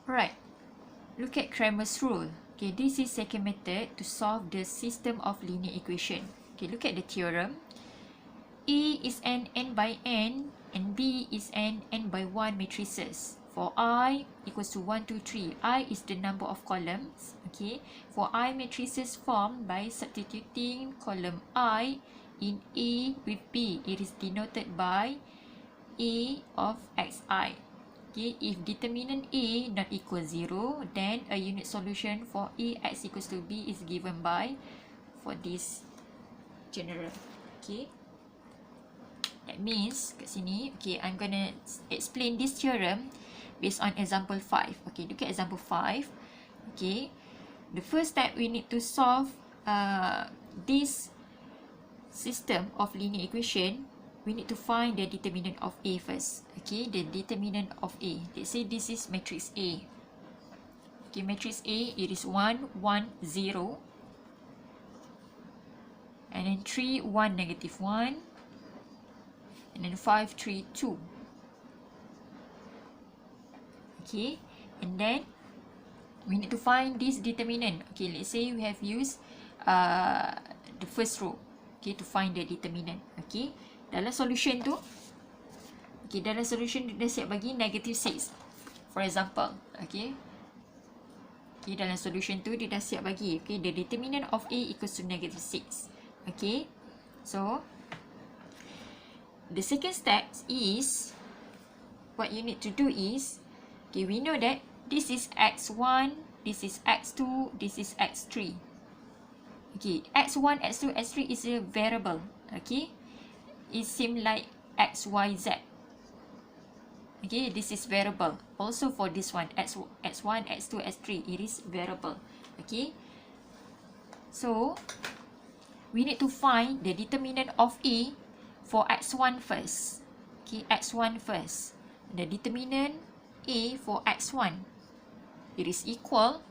Alright, look at Crammer's rule. Okay, this is second method to solve the system of linear equation. Okay, look at the theorem. A is an n by n and B is an n by 1 matrices. For I equals to 1, 2, 3, I is the number of columns. Okay, for I matrices formed by substituting column I in A with B, it is denoted by A of xi. Okay, if determinant A not equal 0, then a unit solution for A x equals to B is given by, for this general. Okay, that means kat sini, okay, I'm gonna explain this theorem based on example 5. Okay, look at example 5. Okay, the first step we need to solve this system of linear equation. We need to find the determinant of A first. Okay, the determinant of A. Let's say this is matrix A. Okay, matrix A, it is 1, 1, 0. And then 3, 1, negative 1. And then 5, 3, 2. Okay, and then we need to find this determinant. Okay, let's say we have used the first row. Okay, to find the determinant. Okay, dalam solution tu, okay, dalam solution dia siap bagi negative 6, for example. Okay, okay, dalam solution tu dia dah siap bagi, okay, the determinant of A equals to negative 6. Okay, so the second step is, what you need to do is, okay, we know that this is x1, this is x2, this is x3. Okay, x1, x2, x3 is a variable. Okay, it seems like x, y, z. Okay, this is variable. Also for this one, x1, x2, x3, it is variable. Okay, so we need to find the determinant of A for x1 first. Okay, x1 first. The determinant A for x1, it is equal.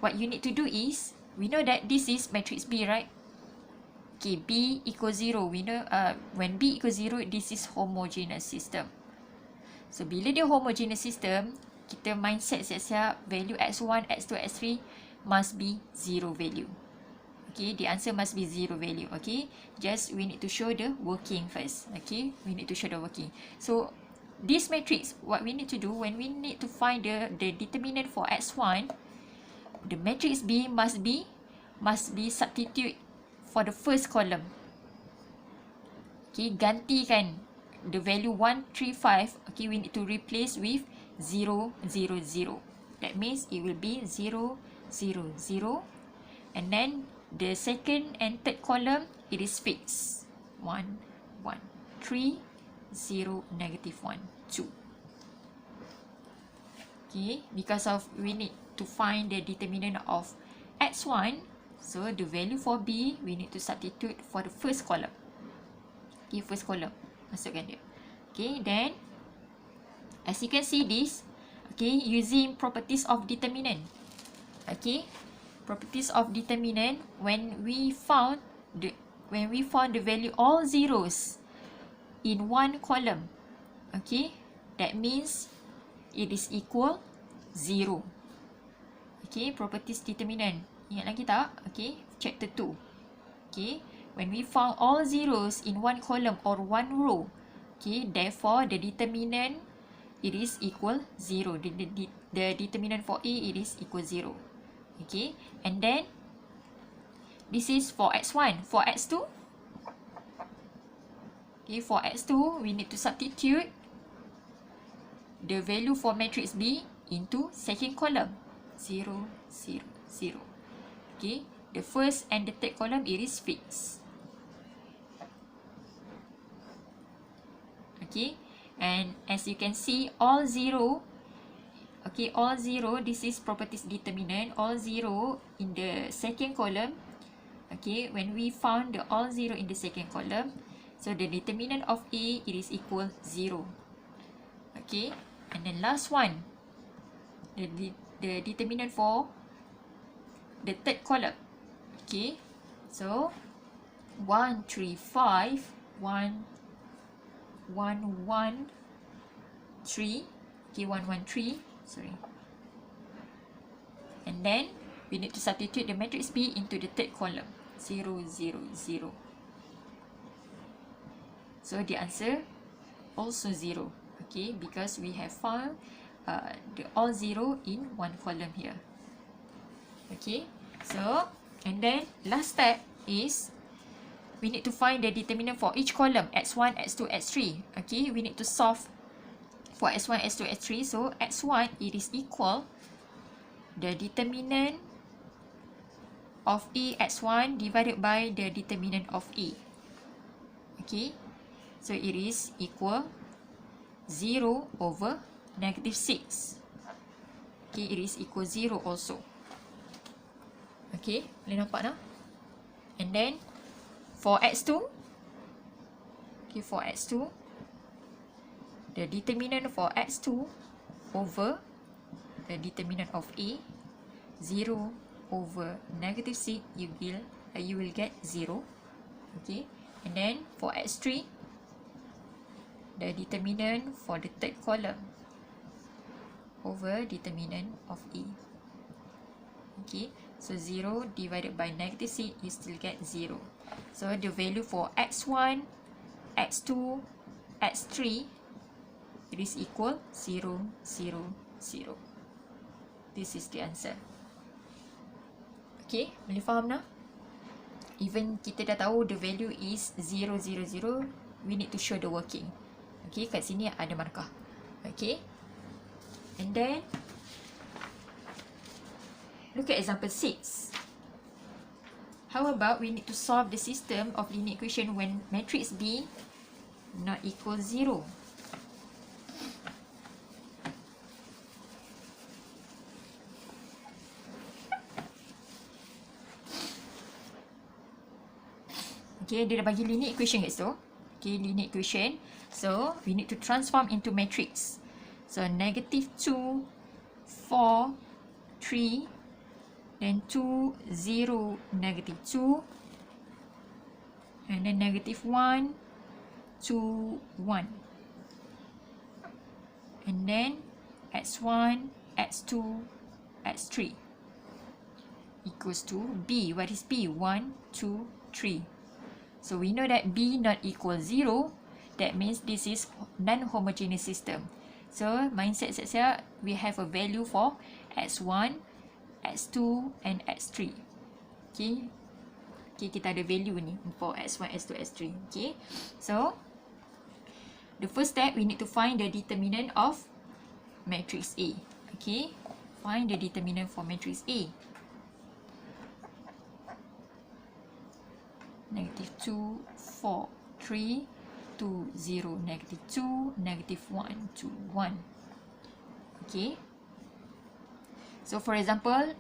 What you need to do is, we know that this is matrix B, right? Okay, B equals 0. We know when B equals 0, this is homogeneous system. So, bila dia homogeneous system, kita mindset siap-siap value x1, x2, x3 must be 0 value. Okay, the answer must be 0 value. Okay, just we need to show the working first. Okay, we need to show the working. So, this matrix, what we need to do when we need to find the determinant for x1, the matrix B must be substitute for the first column. Okay, gantikan the value 1, 3, 5. Okay, we need to replace with 0, 0, 0. That means it will be 0, 0, 0. And then the second and third column, it is fixed. 1, 1, 3, 0, negative 1, 2. Okay, because of we need to find the determinant of x1, so the value for B, we need to substitute for the first column. Okay, first column, masukkan dia. Okay, then as you can see this, okay, using properties of determinant. Okay, properties of determinant, when we found the value all zeros in one column, okay, that means it is equal 0. Okay, properties determinant. Ingat lagi tak? Okay, chapter 2. Okay, when we found all zeros in one column or one row, okay, therefore the determinant, it is equal 0. The determinant for A, it is equal 0. Okay, and then this is for x1. For x2, okay, for x2, we need to substitute the value for matrix B into second column. 0, 0, 0. Okay, the first and the third column, it is fixed. Okay, and as you can see, all 0, okay, all 0, this is properties determinant, all 0 in the second column. Okay, when we found the all 0 in the second column, so the determinant of A, it is equal 0. Okay, and then last one, the determinant for the third column. Okay, so 1, 3, 5, 1, 1, 1, 3. Okay, 1, 1, 3. Sorry. And then we need to substitute the matrix B into the third column. 0, 0, 0. So the answer also 0. Okay, because we have found the all 0 in one column here. Okay, so and then last step is we need to find the determinant for each column, x1, x2, x3. Okay, we need to solve for x1, x2, x3. So x1, it is equal the determinant of A x1 divided by the determinant of A. Okay, so it is equal 0 over negative 6. Okay, it is equal 0 also. Okay, boleh nampak tak? And then for x2, okay, for x2, the determinant for x2 over the determinant of A, 0 over negative 6, you will get 0. Okay, and then for x3, the determinant for the third column over determinant of A. Okay, so 0 divided by negative 6, you still get 0. So the value for x1, x2, x3, it is equal 0, 0, 0. This is the answer. Okay, boleh faham tak? Even kita dah tahu the value is 0, 0, 0, we need to show the working. Okay, kat sini ada markah. Okay, and then look at example 6. How about we need to solve the system of linear equation when matrix B not equal 0. Okay, dia dah bagi linear equation kat situ. Okay, linear equation. So, we need to transform into matrix. So, negative 2, 4, 3, then 2, 0, negative 2, and then negative 1, 2, 1. And then x1, x2, x3 equals to B. What is B? 1, 2, 3. So we know that B not equal 0. That means this is non-homogeneous system. So mindset saya, we have a value for x1, x2 and x3. Okay. Okay, kita ada value ni for x1, x2, x3. Okay. So the first step, we need to find the determinant of matrix A. Okay. Find the determinant for matrix A. Negative 2, 4, 3, 2, 0, negative 2, negative 1, 2, 1. Okay. So for example,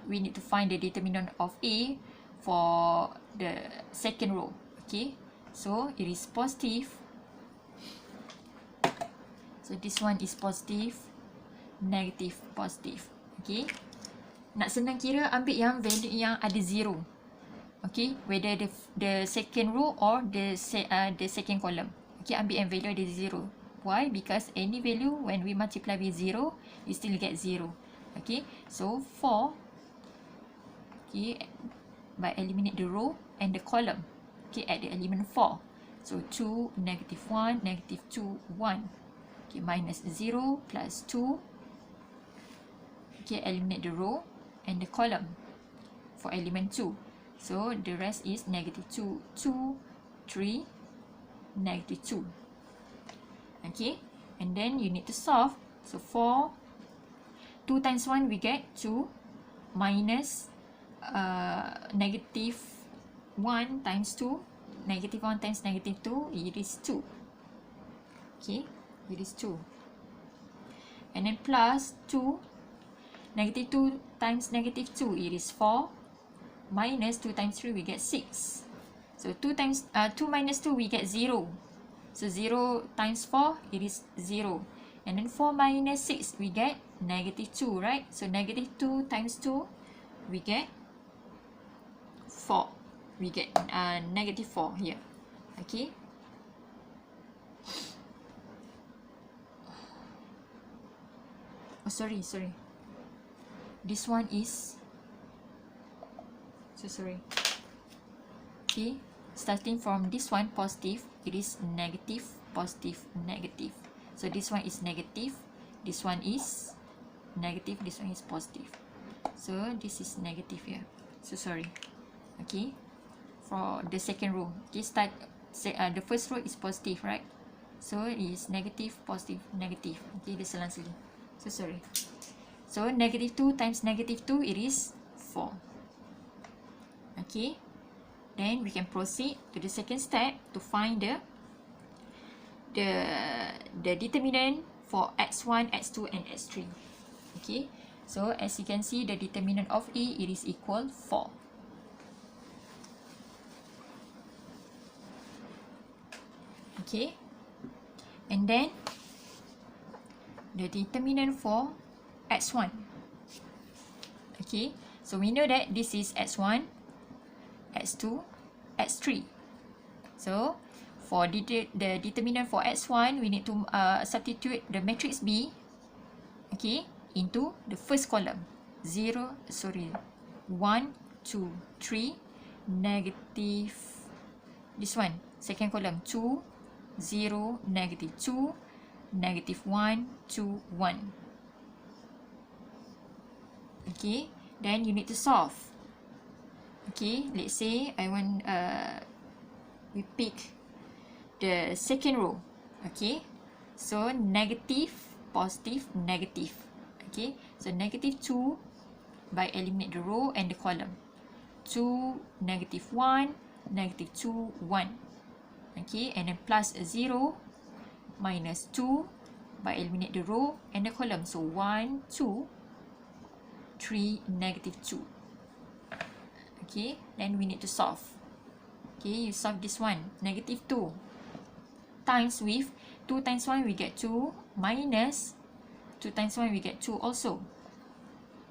we need to find the determinant of A for the second row. Okay. So it is positive. So this one is positive, negative, positive. Okay. Nak senang kira, ambil yang value yang ada 0. Okay, whether the second row or the second column. Okay, ambil yang value ada 0. Why? Because any value when we multiply with 0, you still get 0. Okay, so 4. Okay, by eliminate the row and the column. Okay, at the element 4. So 2, negative 1, negative 2, 1. Okay, minus 0 plus 2. Okay, eliminate the row and the column for element 2. So the rest is negative 2, 2, 3, negative 2. Okay, and then you need to solve. So 4, 2 times 1 we get 2, minus negative 1 times 2, negative 1 times negative 2, it is 2. Okay, it is 2. And then plus 2, negative 2 times negative 2, it is 4. Minus 2 times 3, we get 6. So 2 minus 2, we get 0. So 0 times 4, it is 0. And then 4 minus 6, we get negative 2, right? So negative 2 times 2, we get 4. We get negative 4 here. Okay. Oh, sorry. this one is, so sorry, okay, starting from this one positive, it is negative, positive, negative. So this one is negative, this one is negative, this one is positive. So this is negative here, so sorry. Okay, for the second row, okay, start the first row is positive, right? So it is negative, positive, negative. Okay, dia selang sekali, so sorry. So negative 2 times negative 2, it is 4. Okay, then we can proceed to the second step to find the determinant for x1, x2 and x3. Okay, so as you can see, the determinant of A, it is equal 4. Okay, and then the determinant for x1. Okay, so we know that this is x1, x2, x3. So for the determinant for x1, we need to substitute the matrix B, okay, into the first column. 1, 2, 3, negative, this one, second column, 2, 0, negative 2, negative 1, 2, 1. Okay, then you need to solve. Okay, let's say I want we pick the second row. Okay, so negative, positive, negative. Okay, so negative 2 by eliminate the row and the column. 2, negative 1, negative 2, 1. Okay, and then plus a 0, minus 2 by eliminate the row and the column. So 1, 2, 3, negative 2. Okay, then we need to solve. Okay, you solve this one. Negative 2 times with 2 times 1 we get 2, minus 2 times 1 we get 2 also.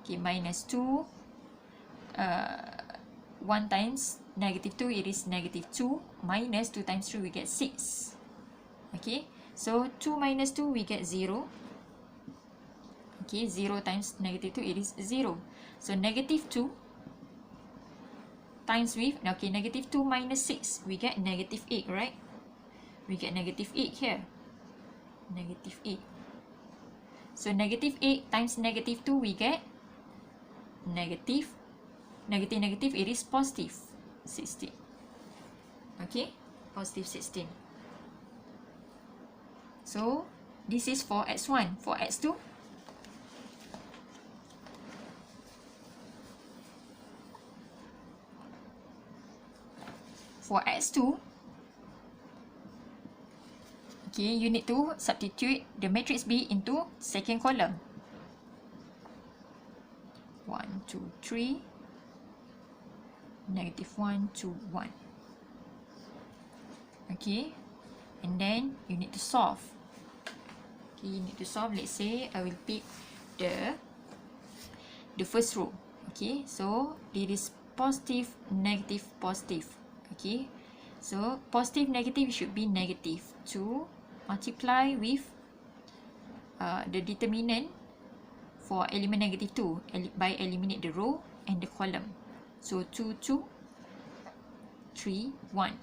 Okay, minus 2, 1 times negative 2, it is negative 2, minus 2 times 3 we get 6. Okay, so 2 minus 2 we get 0. Okay, 0 times negative 2, it is 0. So negative 2 times with, okay, negative 2 minus 6, we get negative 8, right? We get negative 8 here. Negative 8. So negative 8 times negative 2, we get negative, negative, negative, it is positive 16. Okay, positive 16. So this is for x1. For x2, for x2, okay, you need to substitute the matrix B into second column. 1, 2, 3, negative 1, 2, 1. Okay, and then you need to solve. Okay, you need to solve. Let's say I will pick the first row. Okay, so it is positive, negative, positive. Okay, so positive, negative should be negative 2 multiply with the determinant for element negative 2 by eliminate the row and the column. So 2, 2, 3, 1.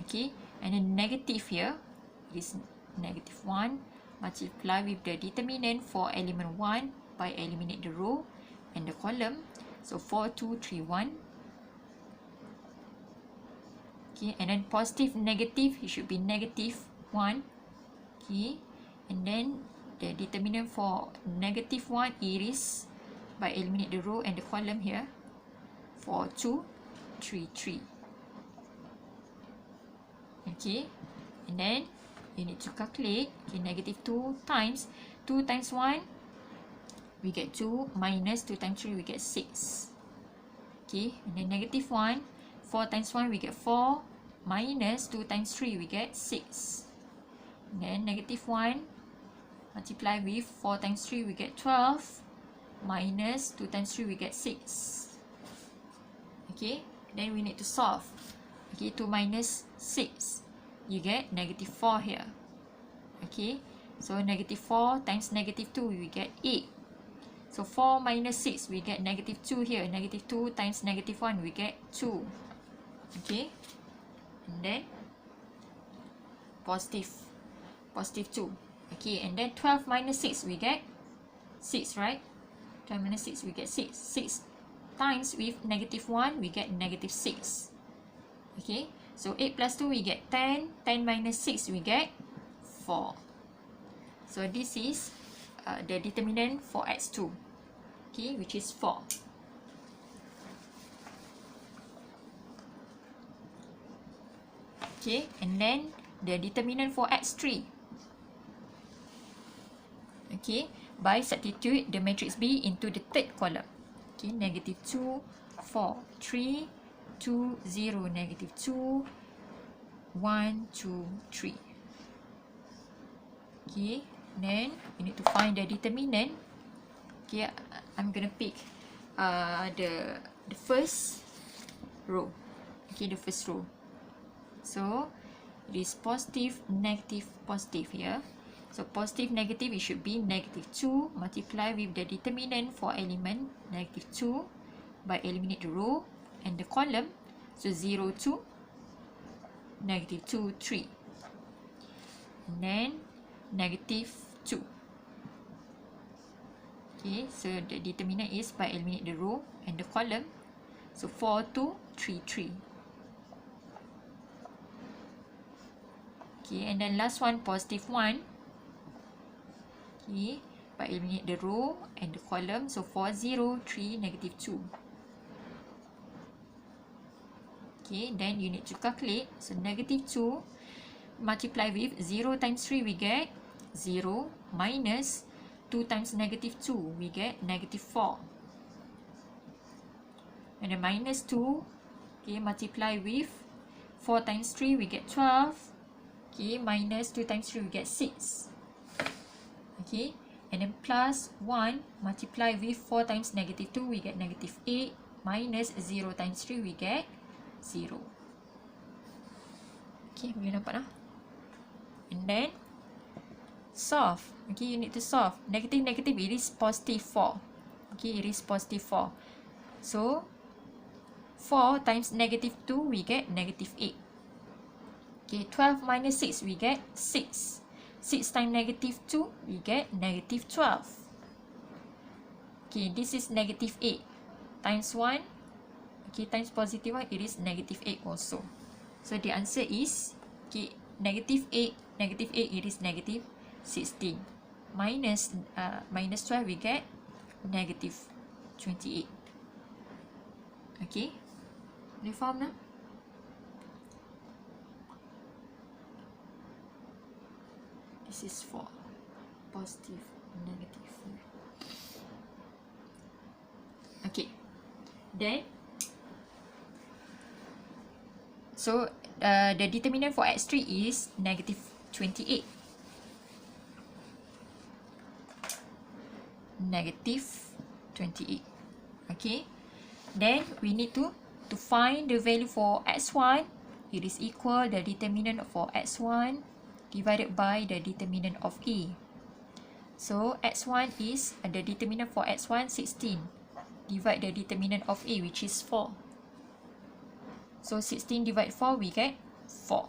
Okay, and then negative here is negative 1 multiply with the determinant for element 1 by eliminate the row and the column. So 4, 2, 3, 1. Okay, and then positive, negative, it should be negative 1. Okay, and then the determinant for negative 1, it is by eliminate the row and the column here. 4, 2, 3, 3. Okay, and then you need to calculate. Okay, negative 2 times 2 times 1, we get 2, minus 2 times 3, we get 6. Okay, and then negative 1, 4 times 1, we get 4, minus 2 times 3, we get 6. And then negative 1 multiply with 4 times 3, we get 12, minus 2 times 3, we get 6. Okay, then we need to solve. Okay, 2 minus 6, you get negative 4 here. Okay, so negative 4 times negative 2, we get 8. So 4 minus 6, we get negative 2 here. Negative 2 times negative 1, we get 2. Okay. And then positive 2. Okay. And then 12 minus 6, we get 6, right? 12 minus 6, we get 6. 6 times with negative 1, we get negative 6. Okay. So 8 plus 2, we get 10. 10 minus 6, we get 4. So this is the determinant for x2, okay, which is 4. Okay, and then the determinant for x3. Okay, by substitute the matrix B into the third column. Okay, negative 2, 4, 3, 2, 0, negative 2, 1, 2, 3. Okay, then we need to find the determinant. Okay, I'm gonna pick the first row. Okay, the first row. So it is positive, negative, positive here. So positive, negative, it should be negative 2 multiply with the determinant for element negative 2 by eliminate the row and the column. So 0, 2, negative 2, 3. And then negative 2. Okay, so the determinant is by eliminate the row and the column. So 4, 2, 3, 3. Okay, and then last one, positive 1. Okay, by eliminate the row and the column. So 4, 0, 3, negative 2. Okay, then you need to calculate. So negative 2 multiply with 0 times 3, we get 0 minus 2 times negative 2, we get negative 4. And then minus 2, okay, multiply with 4 times 3, we get 12. Okay, minus 2 times 3, we get 6. Okay, and then plus 1, multiply with 4 times negative 2, we get negative 8. Minus 0 times 3, we get 0. Okay, boleh nampak dah? And then solve. Okay, you need to solve. Negative, negative, it is positive 4. Okay, it is positive 4. So 4 times negative 2, we get negative 8. Okay, 12 minus 6, we get 6. 6 times negative 2, we get negative 12. Okay, this is negative 8. Times 1, okay, times positive 1, it is negative 8 also. So the answer is, okay, negative 8, it is negative 16. Minus 12, we get negative 28. Okay, boleh faham tak? This is for positive, negative. Okay, then so the determinant for x3 is negative 28. Negative 28. Okay, then we need to find the value for x1. It is equal the determinant for x1 divided by the determinant of A. So x1 is the determinant for x1 16. Divide the determinant of A, which is 4. So 16 divide 4, we get 4.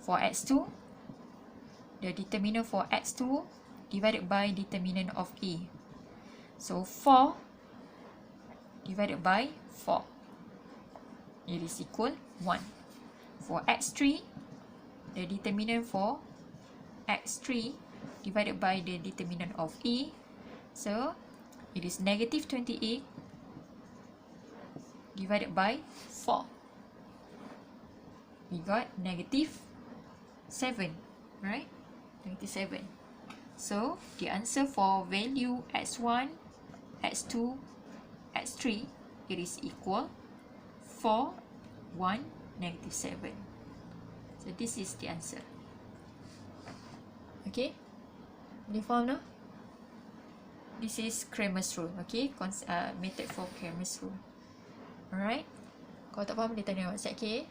For x2, the determinant for x2 divided by determinant of A. So 4 divided by 4. It is equal 1. For x3, the determinant for x3 divided by the determinant of A. So it is negative 28 divided by 4. We got negative 7, right? Negative 7. So the answer for value x1, x2, x3, it is equal 4, 1, negative 7. So this is the answer. Okay, boleh faham tak? This is Crammer's rule. Okay, method for Crammer's rule. Alright, kalau tak faham boleh tanya WhatsApp. Okay.